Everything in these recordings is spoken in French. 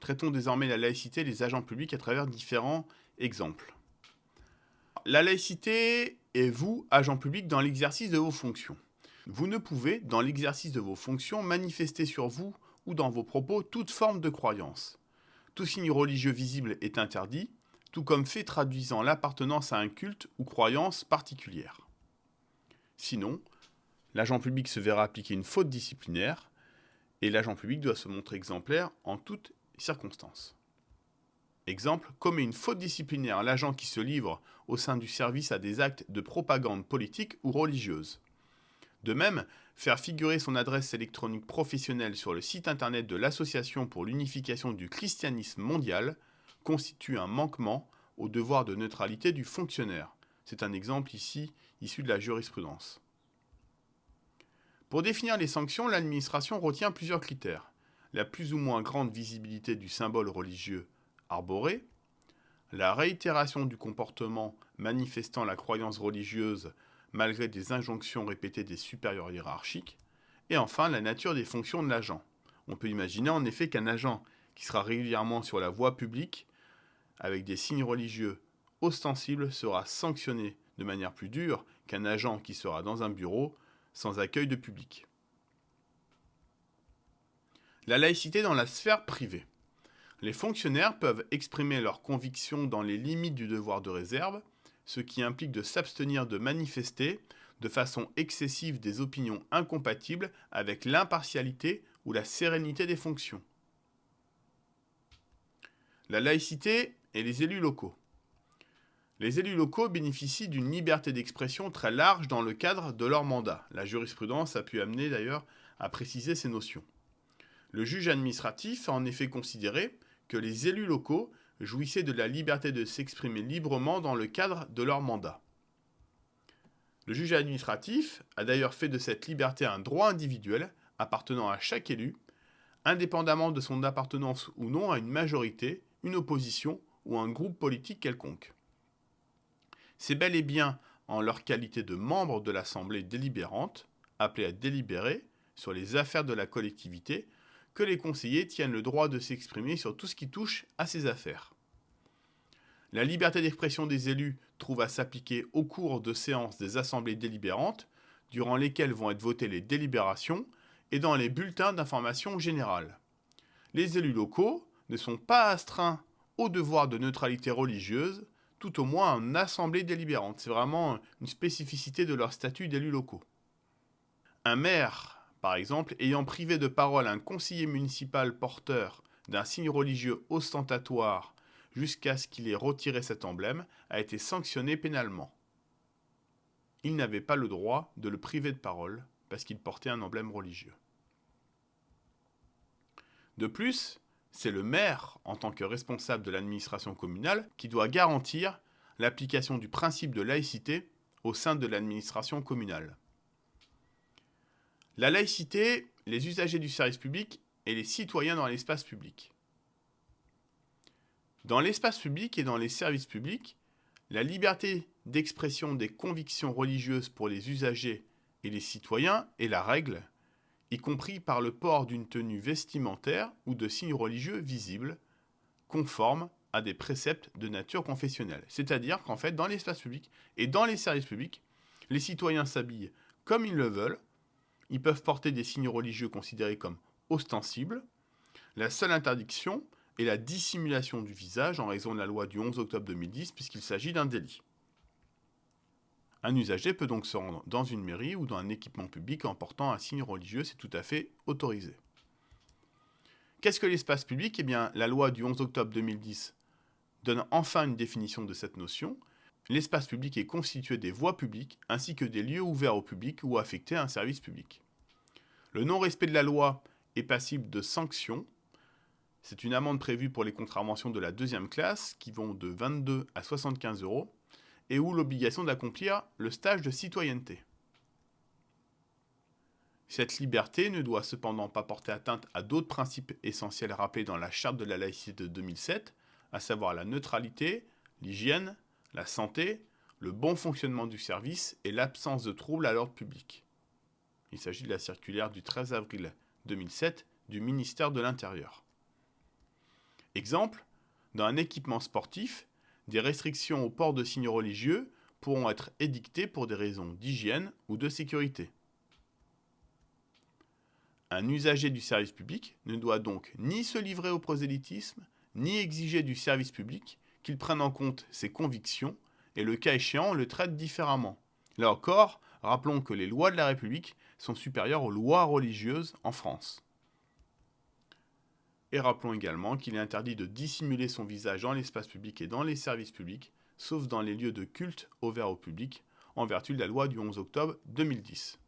Traitons désormais la laïcité et les agents publics à travers différents exemples. La laïcité est vous, agent public, dans l'exercice de vos fonctions. Vous ne pouvez, dans l'exercice de vos fonctions, manifester sur vous ou dans vos propos toute forme de croyance. Tout signe religieux visible est interdit, tout comme fait traduisant l'appartenance à un culte ou croyance particulière. Sinon, l'agent public se verra appliquer une faute disciplinaire et l'agent public doit se montrer exemplaire en toutes circonstances. Exemple, commet une faute disciplinaire l'agent qui se livre au sein du service à des actes de propagande politique ou religieuse. De même, faire figurer son adresse électronique professionnelle sur le site internet de l'Association pour l'unification du christianisme mondial constitue un manquement au devoir de neutralité du fonctionnaire. C'est un exemple ici issu de la jurisprudence. Pour définir les sanctions, l'administration retient plusieurs critères. La plus ou moins grande visibilité du symbole religieux arboré, la réitération du comportement manifestant la croyance religieuse malgré des injonctions répétées des supérieurs hiérarchiques, et enfin la nature des fonctions de l'agent. On peut imaginer en effet qu'un agent qui sera régulièrement sur la voie publique avec des signes religieux ostensibles sera sanctionné de manière plus dure qu'un agent qui sera dans un bureau sans accueil de public. La laïcité dans la sphère privée. Les fonctionnaires peuvent exprimer leurs convictions dans les limites du devoir de réserve, ce qui implique de s'abstenir de manifester de façon excessive des opinions incompatibles avec l'impartialité ou la sérénité des fonctions. La laïcité et les élus locaux. Les élus locaux bénéficient d'une liberté d'expression très large dans le cadre de leur mandat. La jurisprudence a pu amener d'ailleurs à préciser ces notions. Le juge administratif a en effet considéré que les élus locaux jouissaient de la liberté de s'exprimer librement dans le cadre de leur mandat. Le juge administratif a d'ailleurs fait de cette liberté un droit individuel appartenant à chaque élu, indépendamment de son appartenance ou non à une majorité, une opposition ou un groupe politique quelconque. C'est bel et bien en leur qualité de membres de l'Assemblée délibérante, appelés à délibérer sur les affaires de la collectivité, que les conseillers tiennent le droit de s'exprimer sur tout ce qui touche à ces affaires. La liberté d'expression des élus trouve à s'appliquer au cours de séances des assemblées délibérantes, durant lesquelles vont être votées les délibérations, et dans les bulletins d'information générale. Les élus locaux ne sont pas astreints au devoir de neutralité religieuse, tout au moins en assemblée délibérante. C'est vraiment une spécificité de leur statut d'élus locaux. Un maire, par exemple, ayant privé de parole un conseiller municipal porteur d'un signe religieux ostentatoire jusqu'à ce qu'il ait retiré cet emblème, a été sanctionné pénalement. Il n'avait pas le droit de le priver de parole parce qu'il portait un emblème religieux. De plus, c'est le maire, en tant que responsable de l'administration communale, qui doit garantir l'application du principe de laïcité au sein de l'administration communale. La laïcité, les usagers du service public et les citoyens dans l'espace public. Dans l'espace public et dans les services publics, la liberté d'expression des convictions religieuses pour les usagers et les citoyens est la règle, y compris par le port d'une tenue vestimentaire ou de signes religieux visibles, conformes à des préceptes de nature confessionnelle. C'est-à-dire qu'en fait, dans l'espace public et dans les services publics, les citoyens s'habillent comme ils le veulent, ils peuvent porter des signes religieux considérés comme ostensibles. La seule interdiction est la dissimulation du visage en raison de la loi du 11 octobre 2010 puisqu'il s'agit d'un délit. Un usager peut donc se rendre dans une mairie ou dans un équipement public en portant un signe religieux, c'est tout à fait autorisé. Qu'est-ce que l'espace public ? Eh bien, la loi du 11 octobre 2010 donne enfin une définition de cette notion. L'espace public est constitué des voies publiques ainsi que des lieux ouverts au public ou affectés à un service public. Le non-respect de la loi est passible de sanctions. C'est une amende prévue pour les contraventions de la deuxième classe qui vont de 22 à 75 € et ou l'obligation d'accomplir le stage de citoyenneté. Cette liberté ne doit cependant pas porter atteinte à d'autres principes essentiels rappelés dans la Charte de la laïcité de 2007, à savoir la neutralité, l'hygiène, la santé, le bon fonctionnement du service et l'absence de troubles à l'ordre public. Il s'agit de la circulaire du 13 avril 2007 du ministère de l'Intérieur. Exemple, dans un équipement sportif, des restrictions au port de signes religieux pourront être édictées pour des raisons d'hygiène ou de sécurité. Un usager du service public ne doit donc ni se livrer au prosélytisme, ni exiger du service public qu'il prenne en compte ses convictions et le cas échéant le traite différemment. Là encore, rappelons que les lois de la République sont supérieures aux lois religieuses en France. Et rappelons également qu'il est interdit de dissimuler son visage dans l'espace public et dans les services publics, sauf dans les lieux de culte ouverts au public, en vertu de la loi du 11 octobre 2010.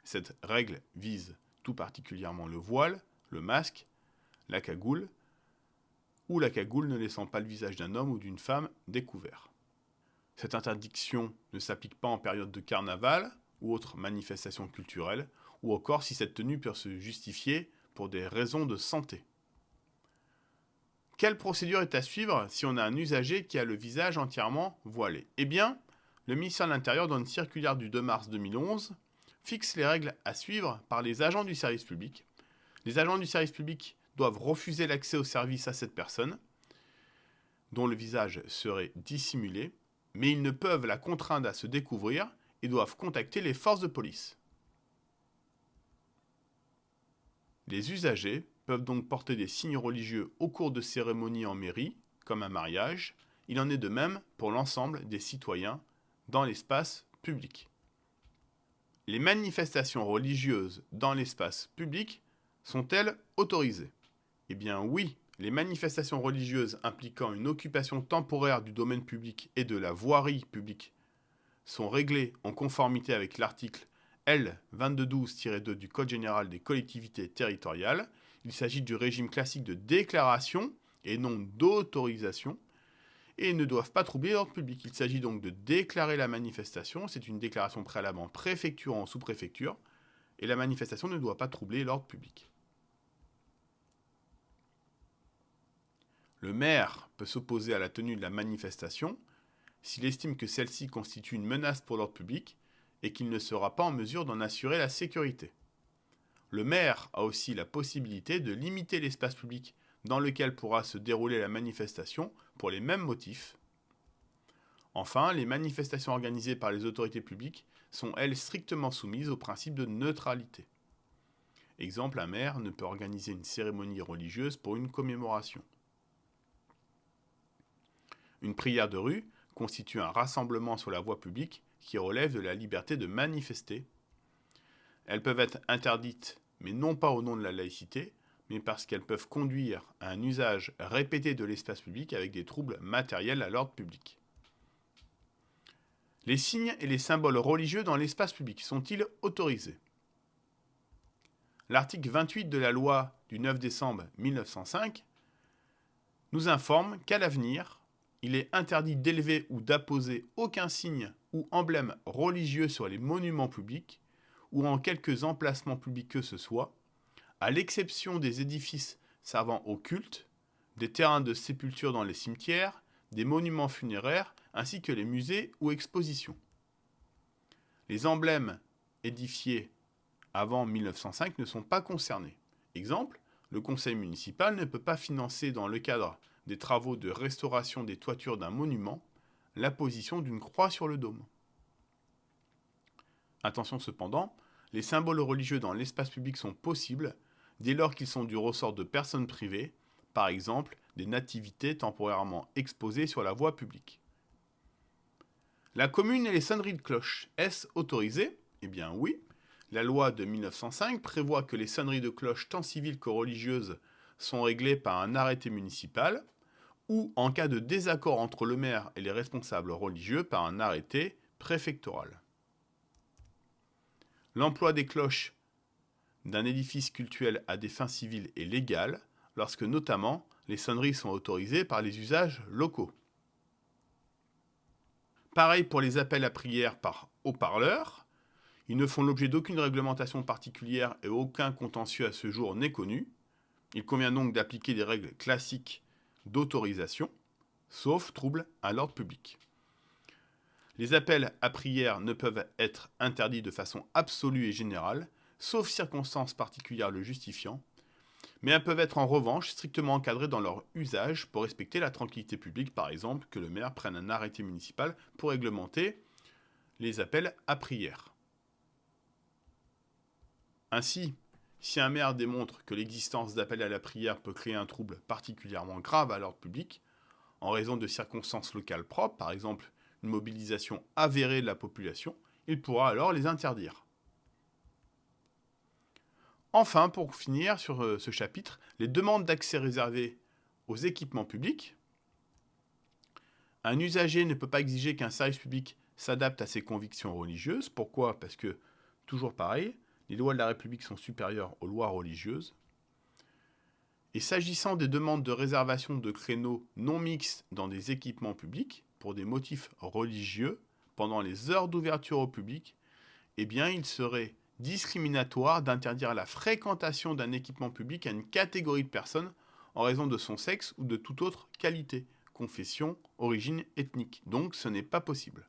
Cette règle vise tout particulièrement le voile, le masque, la cagoule, ou la cagoule ne laissant pas le visage d'un homme ou d'une femme découvert. Cette interdiction ne s'applique pas en période de carnaval ou autre manifestation culturelle, ou encore si cette tenue peut se justifier pour des raisons de santé. Quelle procédure est à suivre si on a un usager qui a le visage entièrement voilé ? Eh bien, le ministère de l'Intérieur, dans une circulaire du 2 mars 2011, fixe les règles à suivre par les agents du service public. Les agents du service public doivent refuser l'accès au service à cette personne, dont le visage serait dissimulé, mais ils ne peuvent la contraindre à se découvrir et doivent contacter les forces de police. Les usagers peuvent donc porter des signes religieux au cours de cérémonies en mairie, comme un mariage. Il en est de même pour l'ensemble des citoyens dans l'espace public. Les manifestations religieuses dans l'espace public sont-elles autorisées ? Eh bien oui, les manifestations religieuses impliquant une occupation temporaire du domaine public et de la voirie publique sont réglées en conformité avec l'article L. 2212-2 du Code général des collectivités territoriales. Il s'agit du régime classique de déclaration et non d'autorisation et ne doivent pas troubler l'ordre public. Il s'agit donc de déclarer la manifestation. C'est une déclaration préalable en préfecture ou en sous-préfecture et la manifestation ne doit pas troubler l'ordre public. Le maire peut s'opposer à la tenue de la manifestation s'il estime que celle-ci constitue une menace pour l'ordre public et qu'il ne sera pas en mesure d'en assurer la sécurité. Le maire a aussi la possibilité de limiter l'espace public dans lequel pourra se dérouler la manifestation pour les mêmes motifs. Enfin, les manifestations organisées par les autorités publiques sont, elles, strictement soumises au principe de neutralité. Exemple, un maire ne peut organiser une cérémonie religieuse pour une commémoration. Une prière de rue constitue un rassemblement sur la voie publique qui relève de la liberté de manifester. Elles peuvent être interdites, mais non pas au nom de la laïcité, mais parce qu'elles peuvent conduire à un usage répété de l'espace public avec des troubles matériels à l'ordre public. Les signes et les symboles religieux dans l'espace public sont-ils autorisés ? L'article 28 de la loi du 9 décembre 1905 nous informe qu'à l'avenir, il est interdit d'élever ou d'apposer aucun signe ou emblème religieux sur les monuments publics ou en quelques emplacements publics que ce soit, à l'exception des édifices servant au culte, des terrains de sépulture dans les cimetières, des monuments funéraires, ainsi que les musées ou expositions. Les emblèmes édifiés avant 1905 ne sont pas concernés. Exemple, le conseil municipal ne peut pas financer dans le cadre des travaux de restauration des toitures d'un monument l'apposition d'une croix sur le dôme. Attention cependant, les symboles religieux dans l'espace public sont possibles dès lors qu'ils sont du ressort de personnes privées, par exemple des nativités temporairement exposées sur la voie publique. La commune et les sonneries de cloche, est-ce autorisé ? Eh bien oui. La loi de 1905 prévoit que les sonneries de cloche tant civiles que religieuses sont réglées par un arrêté municipal ou, en cas de désaccord entre le maire et les responsables religieux, par un arrêté préfectoral. L'emploi des cloches d'un édifice cultuel à des fins civiles est légal, lorsque notamment les sonneries sont autorisées par les usages locaux. Pareil pour les appels à prière par haut-parleur. Ils ne font l'objet d'aucune réglementation particulière et aucun contentieux à ce jour n'est connu. Il convient donc d'appliquer des règles classiques d'autorisation, sauf trouble à l'ordre public. Les appels à prière ne peuvent être interdits de façon absolue et générale, sauf circonstances particulières le justifiant, mais elles peuvent être en revanche strictement encadrées dans leur usage pour respecter la tranquillité publique, par exemple que le maire prenne un arrêté municipal pour réglementer les appels à prière. Ainsi, si un maire démontre que l'existence d'appels à la prière peut créer un trouble particulièrement grave à l'ordre public, en raison de circonstances locales propres, par exemple une mobilisation avérée de la population, il pourra alors les interdire. Enfin, pour finir sur ce chapitre, les demandes d'accès réservées aux équipements publics. Un usager ne peut pas exiger qu'un service public s'adapte à ses convictions religieuses. Pourquoi ? Parce que, toujours pareil, les lois de la République sont supérieures aux lois religieuses. Et s'agissant des demandes de réservation de créneaux non mixtes dans des équipements publics, pour des motifs religieux, pendant les heures d'ouverture au public, eh bien, il serait discriminatoire d'interdire la fréquentation d'un équipement public à une catégorie de personnes en raison de son sexe ou de toute autre qualité, confession, origine ethnique. Donc ce n'est pas possible.